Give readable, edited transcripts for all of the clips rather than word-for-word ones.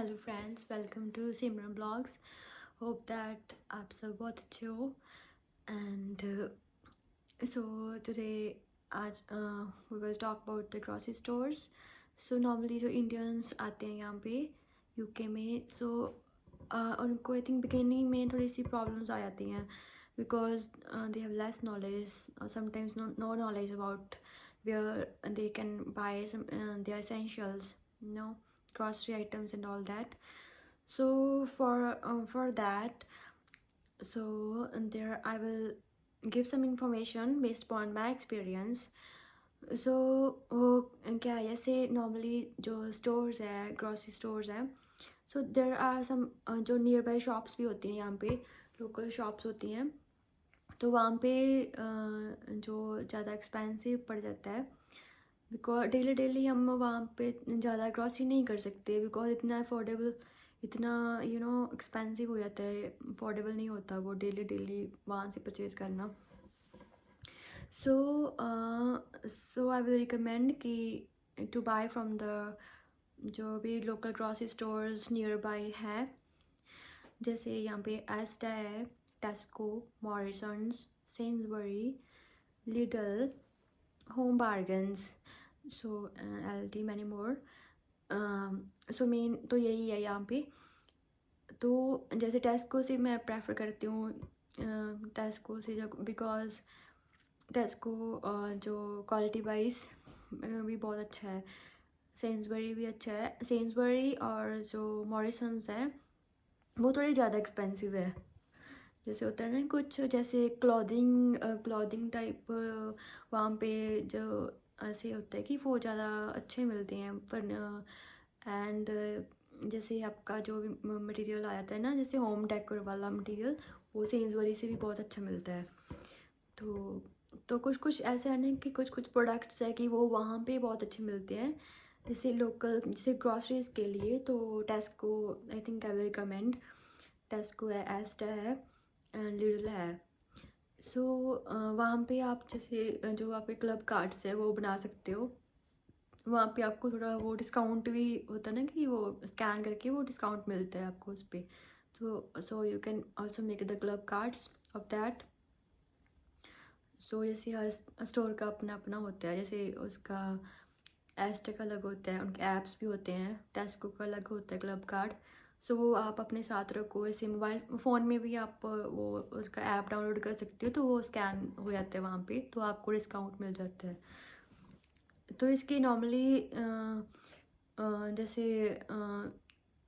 Hello friends, welcome to Simran blogs. Hope that आप सब बहुत अच्छे हो। एंड सो टुडे आज we will talk about the grocery stores. So normally जो इंडियंस आते हैं यहाँ पे यूके में, सो उनको आई थिंक बिगिनिंग में थोड़ी सी प्रॉब्लम्स आ जाती हैं because they have less knowledge, sometimes no knowledge about where they can buy some their essentials, grocery items and all that. So for that, so there I will give some information based upon my experience. So वो क्या है, जैसे normally जो stores है, grocery stores हैं, सो there are some जो near by shops भी होती हैं, यहाँ पे लोकल शॉप्स होती हैं, तो वहाँ पे जो ज़्यादा एक्सपेंसिव पड़ जाता है बिकॉज डेली डेली हम वहाँ पे ज़्यादा ग्रॉसरी नहीं कर सकते बिकॉज इतना अफोर्डेबल, इतना एक्सपेंसिव हो जाता है, अफोर्डेबल नहीं होता वो डेली डेली वहाँ से परचेज़ करना। सो आई विल रिकमेंड कि टू बाय फ्रॉम द जो भी local grocery stores near by है, जैसे यहाँ पे एस्टा है, टेस्को, मॉरिसन्स, सेन्सबरी, लिडल, होम बार्गन्स, सो LT many more. So main तो यही है यहाँ पे। तो जैसे टेस्को से मैं प्रेफर करती हूँ टेस्को से, जब बिकॉज टेस्को जो क्वालिटी वाइज भी बहुत अच्छा है, सेन्सबरी भी अच्छा है। सेन्सबरी और जो मॉरिसन्स है वो थोड़ी ज़्यादा एक्सपेंसिव है। जैसे होता है ना कुछ जैसे क्लॉथिंग टाइप, वहाँ पे जो ऐसे होता है कि वो ज़्यादा अच्छे मिलते हैं, पर एंड जैसे आपका जो भी मटेरियल आ जाता है ना, जैसे होम डेकोर वाला मटेरियल, वो सेन्सबरी से भी बहुत अच्छा मिलता है। तो कुछ कुछ ऐसे है ना कि कुछ कुछ प्रोडक्ट्स है कि वो वहाँ पे बहुत अच्छे मिलते हैं, जैसे लोकल, जैसे ग्रॉसरीज के लिए तो टेस्को I think I will recommend. टेस्को है, एस्टा है, लिडल है। सो वहाँ पे आप जैसे जो आपके क्लब कार्ड्स है वो बना सकते हो, वहाँ पे आपको थोड़ा वो डिस्काउंट भी होता है ना कि वो स्कैन करके वो डिस्काउंट मिलता है आपको उस पर। तो so you can also make the club cards of that. So जैसे हर स्टोर का अपना अपना होता है, जैसे उसका एस्टे का अलग होता है, उनके ऐप्स भी होते हैं, टेस्को का अलग होता है क्लब कार्ड। सो वो आप अपने साथ रखो, ऐसे मोबाइल फ़ोन में भी आप वो उसका ऐप डाउनलोड कर सकते हो, तो वो स्कैन हो जाता है वहाँ पे, तो आपको डिस्काउंट मिल जाता है। तो इसकी नॉर्मली जैसे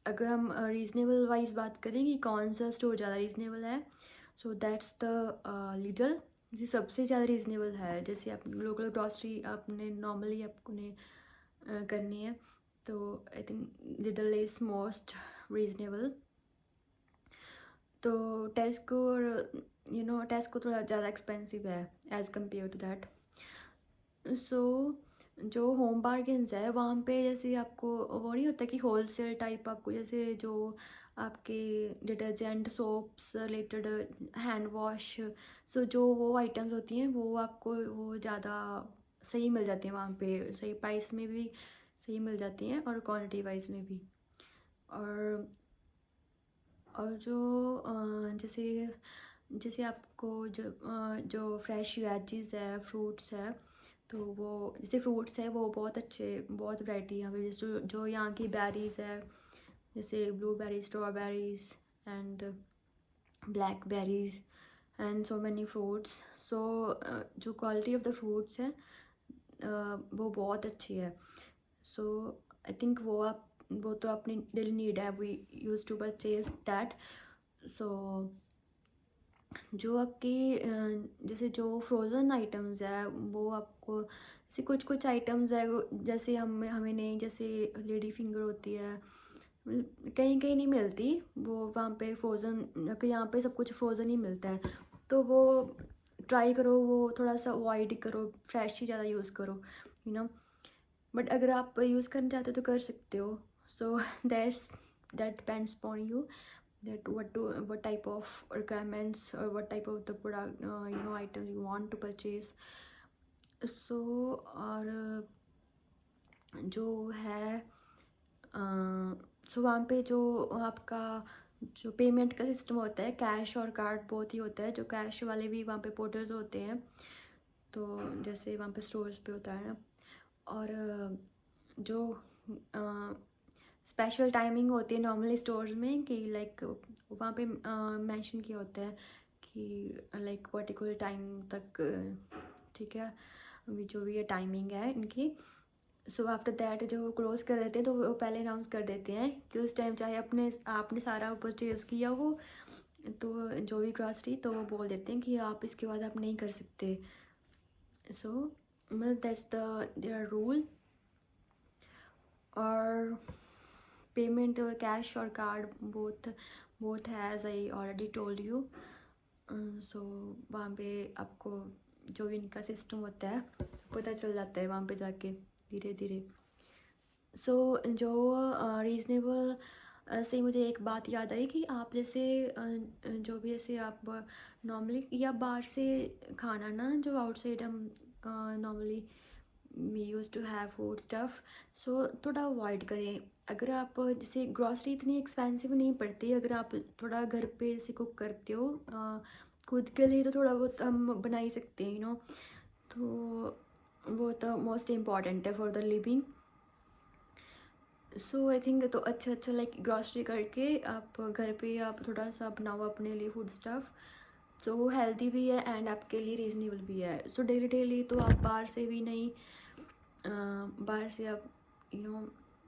अगर हम रीज़नेबल वाइज बात करें कि कौन सा स्टोर ज़्यादा रीज़नेबल है, सो दैट्स द लिडल, जो सबसे ज़्यादा रीज़नेबल है। जैसे आप लोकल ग्रॉसरी आपने नॉर्मली आपने करनी है, तो I think Lidl is most reasonable. तो टेस्को और टेस्को थोड़ा ज़्यादा एक्सपेंसिव है as compare to that. So जो होम बार्गेन्स है वहाँ पे जैसे आपको वो नहीं होता कि होलसेल टाइप, आपको जैसे जो आपके detergent, soaps related, hand wash, so जो वो आइटम्स होती हैं वो आपको वो ज़्यादा सही मिल जाती हैं वहाँ पे, सही प्राइस में भी सही मिल जाती हैं और क्वांटिटी वाइज में भी। और जो जैसे जैसे आपको जो फ्रेश वेजीज है, फ्रूट्स है, तो वो जैसे फ्रूट्स है वो बहुत अच्छे, बहुत वैरायटी यहाँ पे, जैसे जो यहाँ की बेरीज़ है, जैसे blueberries, strawberries and blackberries and so many fruits. So जो क्वालिटी ऑफ द फ्रूट्स है वो बहुत अच्छी है। सो आई थिंक वो तो अपनी डेली नीड है, we use to purchase that. So जो आपकी जैसे जो फ्रोज़न आइटम्स है वो आपको, जैसे कुछ कुछ आइटम्स है जैसे हमें नहीं, जैसे लेडी फिंगर होती है, कहीं कहीं नहीं मिलती वो वहाँ पे फ्रोज़न, यहाँ पे सब कुछ फ्रोज़न ही मिलता है, तो वो ट्राई करो, वो थोड़ा सा अवॉइड करो, फ्रेश ही ज़्यादा यूज़ करो, यू नो। बट अगर आप यूज़ करना चाहते हो तो कर सकते हो। So that depends upon you, that what type of requirements or what type of the product items you want to purchase. So और जो है सो वहाँ पे जो आपका जो पेमेंट का सिस्टम होता है, कैश और कार्ड बोथ ही होता है। जो कैश वाले भी वहाँ पे पोर्टर्स होते हैं, तो जैसे वहाँ पे स्टोर्स पे होता है ना। और जो स्पेशल टाइमिंग होती है नॉर्मली स्टोर्स में कि लाइक वहाँ पे मेंशन किया होता है कि लाइक पर्टिकुलर टाइम तक, ठीक है, अभी जो भी ये टाइमिंग है इनकी। सो आफ्टर दैट जो वो क्लोज कर देते हैं तो वो पहले अनाउंस कर देते हैं कि उस टाइम चाहे आपने सारा परचेज़ किया हो, तो जो भी ग्रॉसरी, तो वो बोल देते हैं कि आप इसके बाद आप नहीं कर सकते। सो मतलब दैट्स द देयर रूल। और पेमेंट कैश और कार्ड बोथ बोथ है, as I already told you. So वहाँ पे आपको जो भी इनका सिस्टम होता है पता चल जाता है वहाँ पे जाके धीरे धीरे। सो जो रीज़नेबल से मुझे एक बात याद आई कि आप जैसे जो भी जैसे आप नॉर्मली या बाहर से खाना ना, जो आउटसाइड हम normally we use to have food stuff, so थोड़ा अवॉइड करें। अगर आप जैसे ग्रॉसरी इतनी एक्सपेंसिव नहीं पड़ती, अगर आप थोड़ा घर पे जैसे कुक करते हो खुद के लिए, तो थोड़ा बहुत हम बना ही सकते हैं, तो वो तो मोस्ट इम्पॉर्टेंट है for the living. So I think तो अच्छा लाइक ग्रॉसरी करके आप घर पे आप थोड़ा सा बनाओ अपने लिए फूड स्टफ़, सो वो हेल्दी भी है एंड आपके लिए रीज़नेबल भी है। सो डेली तो आप बाहर से भी नहीं, बाहर से आप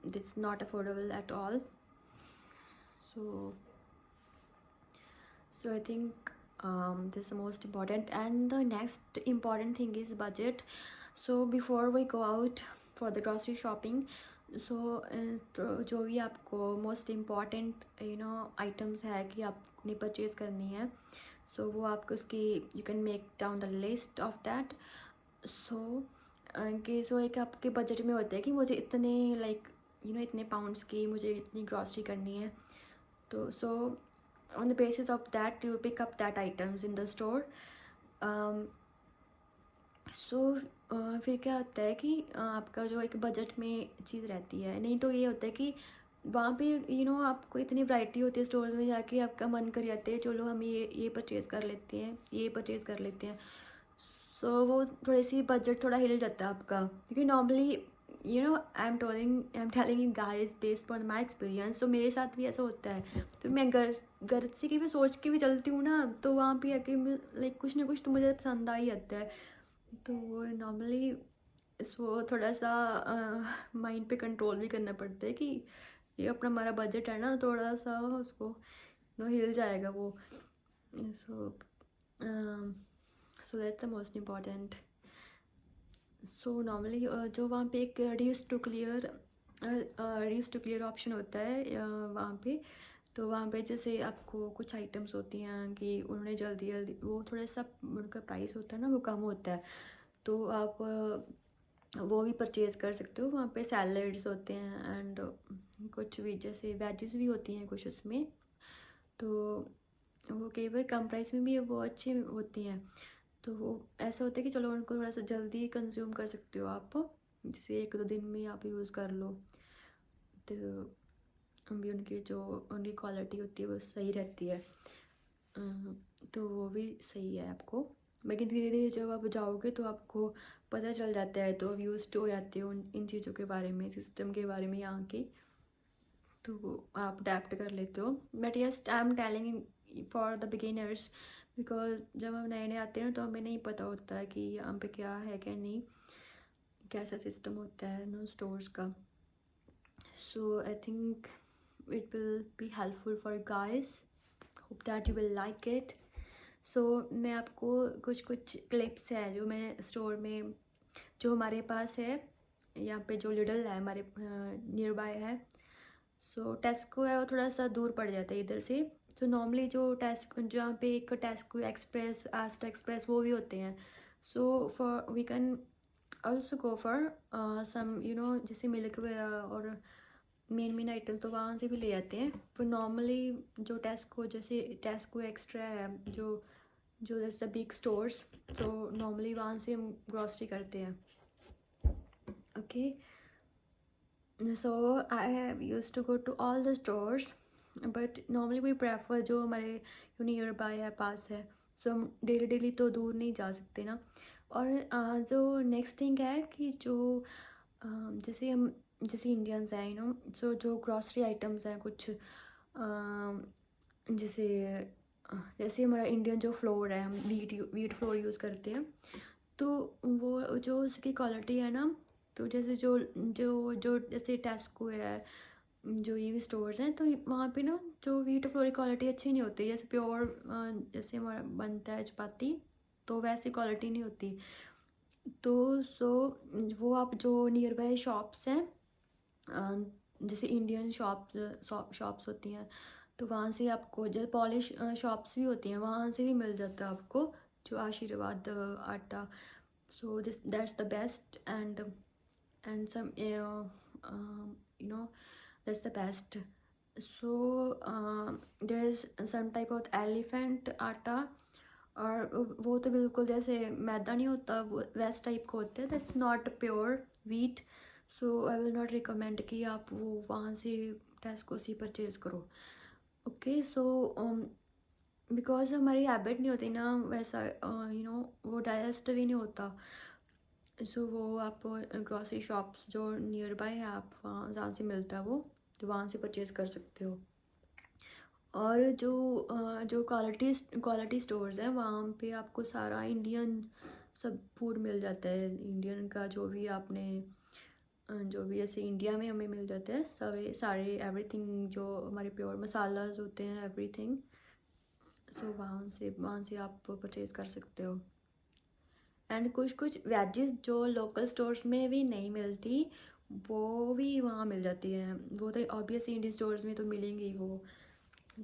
it's not affordable at all. So I think this is the most important, and the next important thing is budget. So before we go out for the grocery shopping, so तो जो भी आपको मोस्ट इम्पॉर्टेंट आइटम्स है कि आपने purchase करनी है, सो वो आपको उसकी you can make down the list of that. So एक आपके बजट में होता है कि मुझे इतने लाइक इतने पाउंड्स की मुझे इतनी ग्रॉसरी करनी है, तो सो on the basis of that you pick up that items in the store. सो फिर क्या होता है कि आपका जो एक बजट में चीज़ रहती है। नहीं तो ये होता है कि वहाँ पे आपको इतनी वैरायटी होती है स्टोर्स में जाके, आपका मन कर जाता है चलो हम ये परचेज़ कर लेते हैं, ये परचेज़ कर लेते हैं। सो वो थोड़ी सी बजट थोड़ा हिल जाता है आपका, क्योंकि normally I am telling you guys based on my experience. तो मेरे साथ भी ऐसा होता है, तो मैं घर से कि मैं सोच के भी चलती हूँ ना, तो वहाँ पे आके लाइक कुछ ना कुछ तो मुझे पसंद आ ही आता है। तो वो नॉर्मली इसको थोड़ा सा माइंड पे कंट्रोल भी करना पड़ता है कि ये अपना हमारा बजट है ना, थोड़ा सा उसको हिल जाएगा वो। So that's the most important. So normally जो वहाँ पे एक रिड्यूस टू क्लियर ऑप्शन होता है वहाँ पे। तो वहाँ पे जैसे आपको कुछ आइटम्स होती हैं कि उन्होंने जल्दी वो थोड़ा सा उनका प्राइस होता है ना वो कम होता है, तो आप वो भी परचेज़ कर सकते हो। वहाँ पे सैलड्स होते हैं एंड कुछ भी जैसे वेजेस भी होती हैं कुछ उसमें, तो वो कई बार कम प्राइस में भी वो अच्छी होती हैं। तो वो ऐसा होता है कि चलो उनको थोड़ा सा जल्दी कंज्यूम कर सकते हो आप, जैसे 1-2 दिन में आप यूज़ कर लो, तो भी उनकी क्वालिटी होती है वो सही रहती है। तो वो भी सही है आपको। लेकिन धीरे धीरे जब आप जाओगे तो आपको पता चल जाता है, तो यूज़ टू हो जाते हो इन चीज़ों के बारे में, सिस्टम के बारे में यहाँ के, तो आप अडेप्ट कर लेते हो। But yes I am telling for the beginners, because जब हम नए नए आते हैं ना तो हमें नहीं पता होता है कि यहाँ पे क्या है क्या नहीं, कैसा सिस्टम होता है नो स्टोर्स का। So I think it will be helpful for you guys, hope that you will like it. So मैं आपको कुछ क्लिप्स है जो मैं स्टोर में जो हमारे पास है, यहाँ पे जो लिडल है हमारे नियर बाय है। सो टेस्को है वो थोड़ा सा दूर पड़ जाता है इधर से। सो नॉर्मली जो टेस्को जहाँ पे एक टेस्को एक्सप्रेस, आस्टा एक्सप्रेस वो भी होते हैं। So for we can also go for some जैसे मिल्क और मेन आइटम तो वहाँ से भी ले जाते हैं, पर नॉर्मली जो टेस्को एक्स्ट्रा है जो जो जैसे बिग स्टोर्स, तो नॉर्मली वहाँ से हम ग्रॉसरी करते हैं। Okay, So I have used to go to all the stores, but normally we prefer जो हमारे नियर बाय है, पास है. सो हम डेली डेली तो दूर नहीं जा सकते ना. और जो नेक्स्ट थिंग है कि जो जैसे हम जैसे इंडियंस हैं सो जो ग्रॉसरी आइटम्स हैं कुछ जैसे जैसे हमारा इंडियन जो फ्लोर है, हम वीट फ्लोर यूज़ करते हैं, तो वो जो उसकी क्वालिटी है ना, तो जैसे जो जो जो जैसे टेस्को है, जो ये भी स्टोर्स हैं, तो वहाँ पे ना जो वीट फ्लोर की क्वालिटी अच्छी नहीं होती. जैसे प्योर जैसे हमारा बनता है चपाती, तो वैसी क्वालिटी नहीं होती. तो सो वो आप जो नियर बाय शॉप्स हैं, जैसे इंडियन शॉप्स होती हैं, तो वहाँ से आपको जैसे पॉलिश शॉप्स भी होती हैं, वहाँ से भी मिल जाता है आपको जो आशीर्वाद आटा. So this that's the best. And some that's the best. So there is some type of elephant आटा, और वो तो बिल्कुल जैसे मैदा नहीं होता, वो वैस टाइप का होता है. That's not pure wheat. So I will not recommend कि आप वो वहाँ से टेस्को से परचेज़ करो. ओके. सो बिकॉज हमारी हैबिट नहीं होती ना वैसा, वो डाइजेस्ट भी नहीं होता. सो वो आप ग्रॉसरी शॉप्स जो नियर बाय है, आप वहाँ जहाँ से मिलता है वो, तो वहाँ से परचेज़ कर सकते हो. और जो क्वालिटी स्टोर्स हैं, वहाँ पे आपको सारा इंडियन सब फूड मिल जाता है. इंडियन का जो भी आपने जो भी ऐसे इंडिया में हमें मिल जाते हैं सारे एवरीथिंग, जो हमारे प्योर मसालाज होते हैं, एवरीथिंग. सो वहाँ से आप परचेज़ कर सकते हो. एंड कुछ वेजेस जो लोकल स्टोर्स में भी नहीं मिलती, वो भी वहाँ मिल जाती है. वो तो ऑब्वियसली इंडियन स्टोर्स में तो मिलेंगी, वो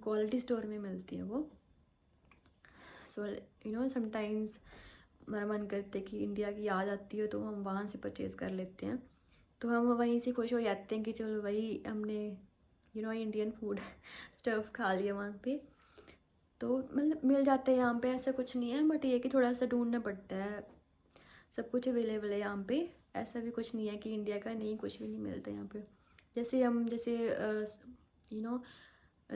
क्वालिटी स्टोर में मिलती है वो. सो समटाइम्स हमारा मन करता है कि इंडिया की याद आती है, तो हम वहाँ से परचेज़ कर लेते हैं. तो हम वहीं से खुश हो जाते हैं कि चलो भाई, हमने इंडियन फूड स्टफ खा लिया वहाँ पे. तो मतलब मिल जाता है यहाँ पे, ऐसा कुछ नहीं है, बट ये कि थोड़ा सा ढूंढना पड़ता है. सब कुछ अवेलेबल है यहाँ पे. ऐसा भी कुछ नहीं है कि इंडिया का नहीं, कुछ भी नहीं मिलता यहाँ पे. जैसे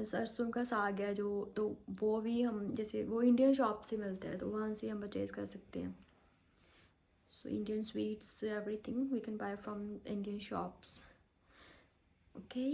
सरसों का साग है जो, तो वो भी हम जैसे वो इंडियन शॉप से मिलता है, तो वहाँ से हम परचेज़ कर सकते हैं. So Indian sweets, everything we can buy from Indian shops. Okay.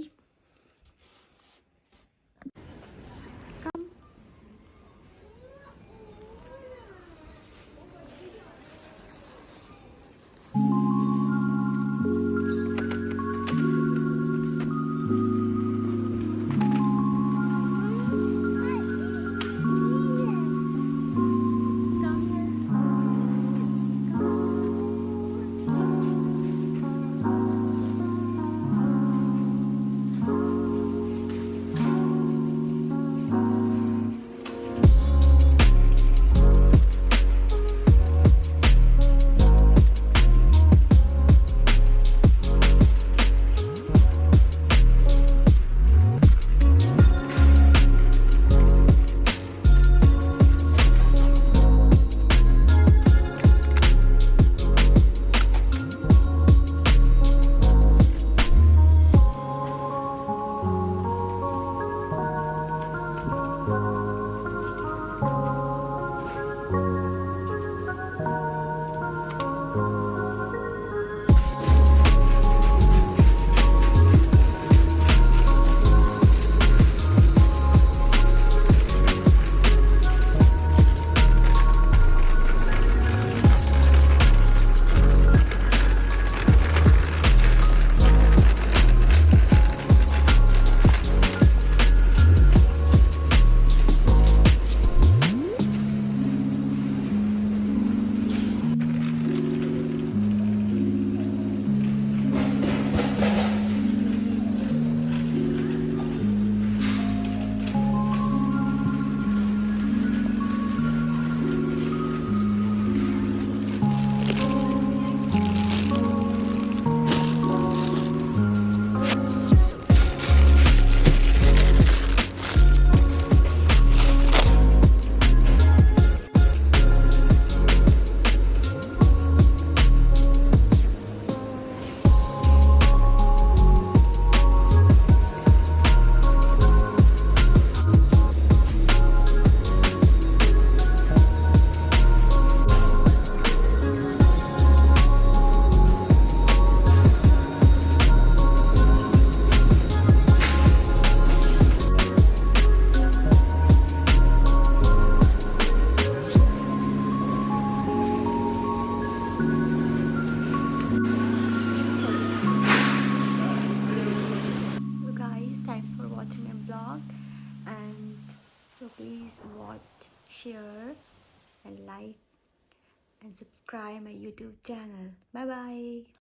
So please watch, share and like and subscribe my YouTube channel. Bye bye.